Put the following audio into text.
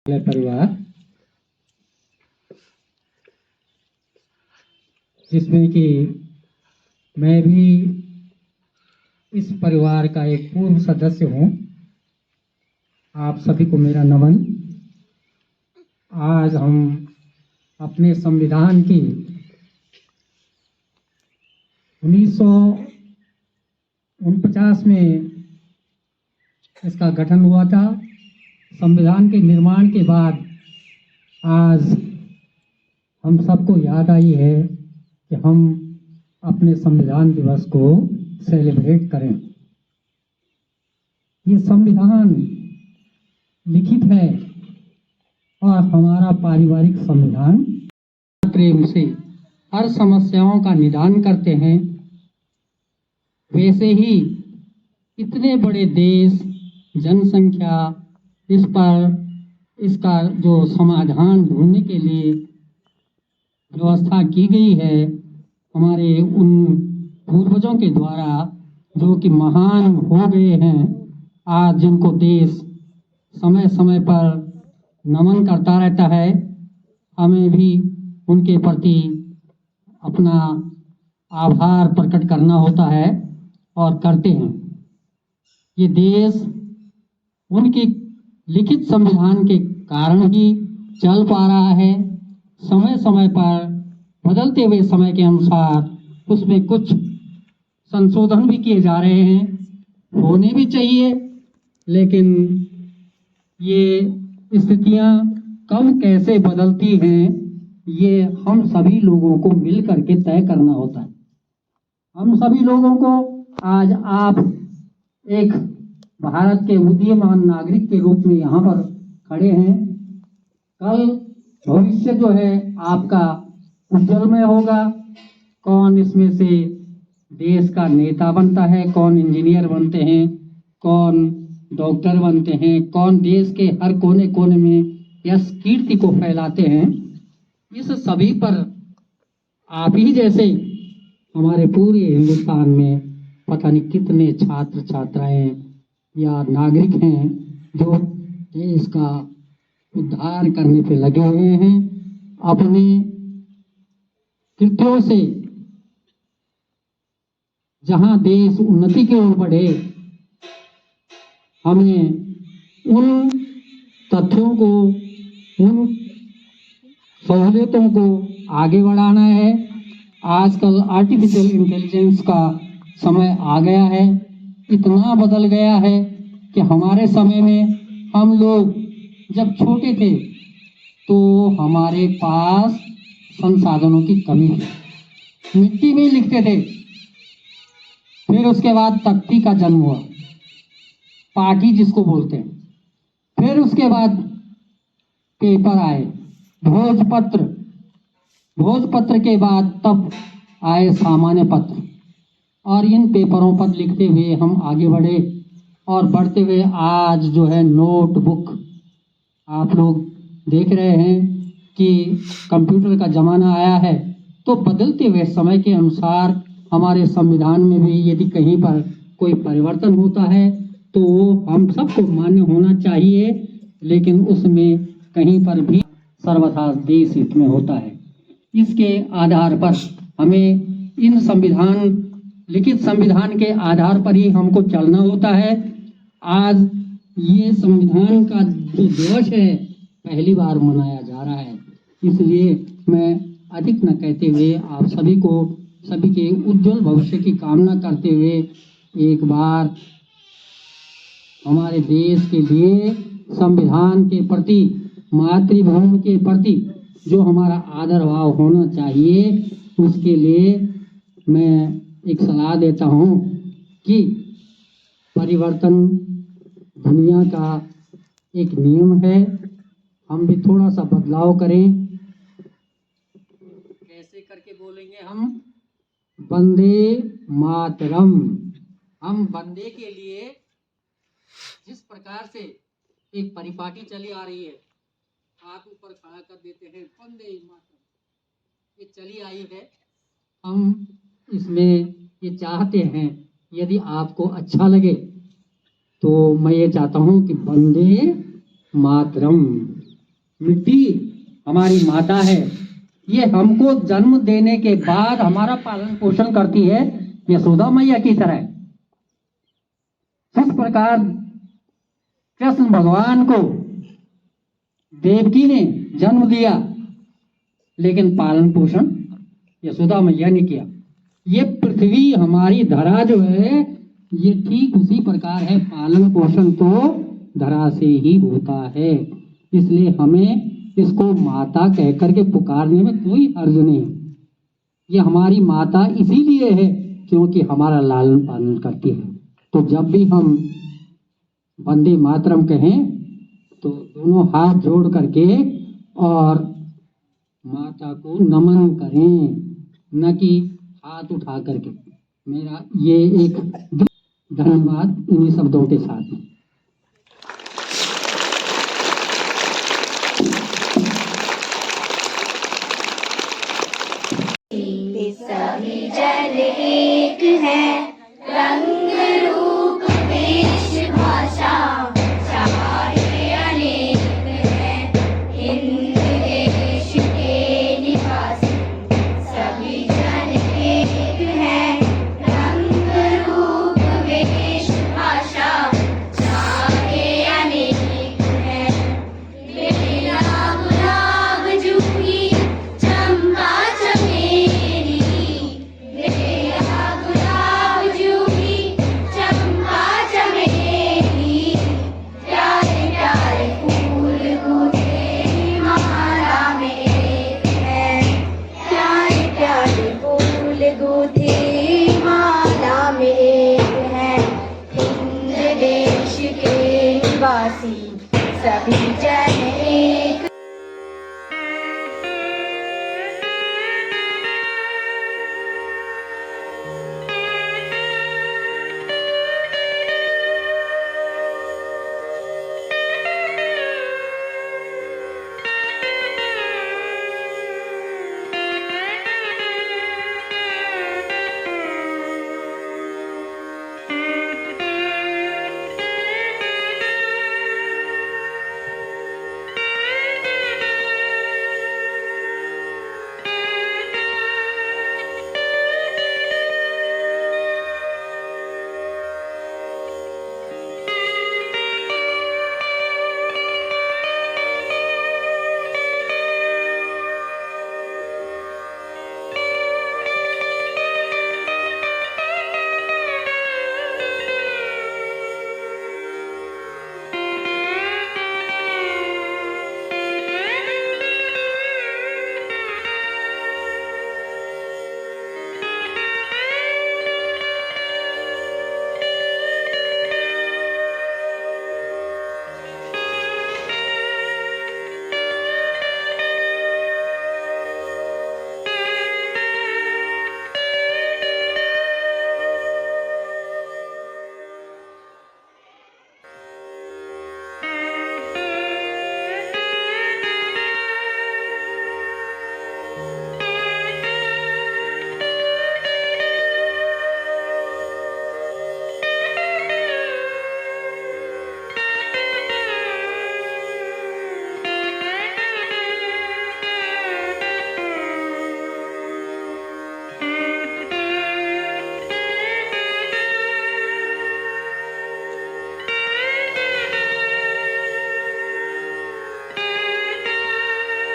परिवार, जिसमें कि मैं भी इस परिवार का एक पूर्व सदस्य हूं। आप सभी को मेरा नमन। आज हम अपने संविधान की 1949 में इसका गठन हुआ था। संविधान के निर्माण के बाद आज हम सबको याद आई है कि हम अपने संविधान दिवस को सेलिब्रेट करें। ये संविधान लिखित है और हमारा पारिवारिक संविधान प्रेम से हर समस्याओं का निदान करते हैं। वैसे ही इतने बड़े देश, जनसंख्या, इस पर इसका जो समाधान ढूंढने के लिए व्यवस्था की गई है हमारे उन पूर्वजों के द्वारा, जो कि महान हो गए हैं, आज जिनको देश समय समय पर नमन करता रहता है। हमें भी उनके प्रति अपना आभार प्रकट करना होता है और करते हैं। ये देश उनकी लिखित संविधान के कारण ही चल पा रहा है। समय समय पर बदलते हुए समय के अनुसार उसमें कुछ संशोधन भी किए जा रहे हैं, होने भी चाहिए, लेकिन ये स्थितियां कब कैसे बदलती हैं ये हम सभी लोगों को मिल करके तय करना होता है। हम सभी लोगों को आज आप एक भारत के उदीयमान नागरिक के रूप में यहाँ पर खड़े हैं। कल भविष्य जो है आपका उज्जवलमय होगा। कौन इसमें से देश का नेता बनता है, कौन इंजीनियर बनते हैं, कौन डॉक्टर बनते हैं, कौन देश के हर कोने कोने में यश कीर्ति को फैलाते हैं, इस सभी पर आप ही जैसे हमारे पूरे हिंदुस्तान में पता नहीं कितने छात्र छात्राएं या नागरिक हैं जो देश का उद्धार करने पे लगे हुए हैं। अपने कृत्यों से जहां देश उन्नति की ओर बढ़े, हमें उन तथ्यों को, उन सहूलियतों को आगे बढ़ाना है। आजकल आर्टिफिशियल इंटेलिजेंस का समय आ गया है, इतना बदल गया है कि हमारे समय में हम लोग जब छोटे थे तो हमारे पास संसाधनों की कमी थी, मिट्टी में लिखते थे। फिर उसके बाद तख्ती का जन्म हुआ, पाटी जिसको बोलते हैं। फिर उसके बाद पेपर आए, भोजपत्र। भोजपत्र के बाद तब आए सामान्य पत्र, और इन पेपरों पर लिखते हुए हम आगे बढ़े और बढ़ते हुए आज जो है नोटबुक, आप लोग देख रहे हैं कि कंप्यूटर का ज़माना आया है। तो बदलते हुए समय के अनुसार हमारे संविधान में भी यदि कहीं पर कोई परिवर्तन होता है तो वो हम सबको मान्य होना चाहिए, लेकिन उसमें कहीं पर भी सर्वथा देश हित में होता है। इसके आधार पर हमें इन संविधान, लिखित संविधान के आधार पर ही हमको चलना होता है। आज ये संविधान का जो दिवस है पहली बार मनाया जा रहा है, इसलिए मैं अधिक न कहते हुए आप सभी को, सभी के उज्जवल भविष्य की कामना करते हुए एक बार हमारे देश के लिए संविधान के प्रति, मातृभूमि के प्रति जो हमारा आदर भाव होना चाहिए, उसके लिए मैं एक सलाह देता हूँ कि परिवर्तन दुनिया का एक नियम है, हम भी थोड़ा सा बदलाव करें। कैसे करके बोलेंगे हम? वंदे मातरम। हम वंदे के लिए जिस प्रकार से एक परिपाटी चली आ रही है, हाथ ऊपर खड़ा कर देते हैं, वंदे मातरम, ये चली आई है। हम इसमें ये चाहते हैं, यदि आपको अच्छा लगे तो मैं ये चाहता हूं कि वंदे मातरम। मिट्टी हमारी माता है, ये हमको जन्म देने के बाद हमारा पालन पोषण करती है यशोदा मैया की तरह। जिस प्रकार कृष्ण भगवान को देवकी ने जन्म दिया, लेकिन पालन पोषण यशोदा मैया ने किया। ये पृथ्वी हमारी धरा जो है, ये ठीक उसी प्रकार है, पालन पोषण तो धरा से ही होता है। इसलिए हमें इसको माता कहकर के पुकारने में कोई हर्ज नहीं। ये हमारी माता इसीलिए है क्योंकि हमारा लालन पालन करती है। तो जब भी हम वंदे मातरम कहें तो दोनों हाथ जोड़ करके और माता को नमन करें, न कि हाथ उठा करके। मेरा ये एक धन्यवाद इन्हीं शब्दों के साथ।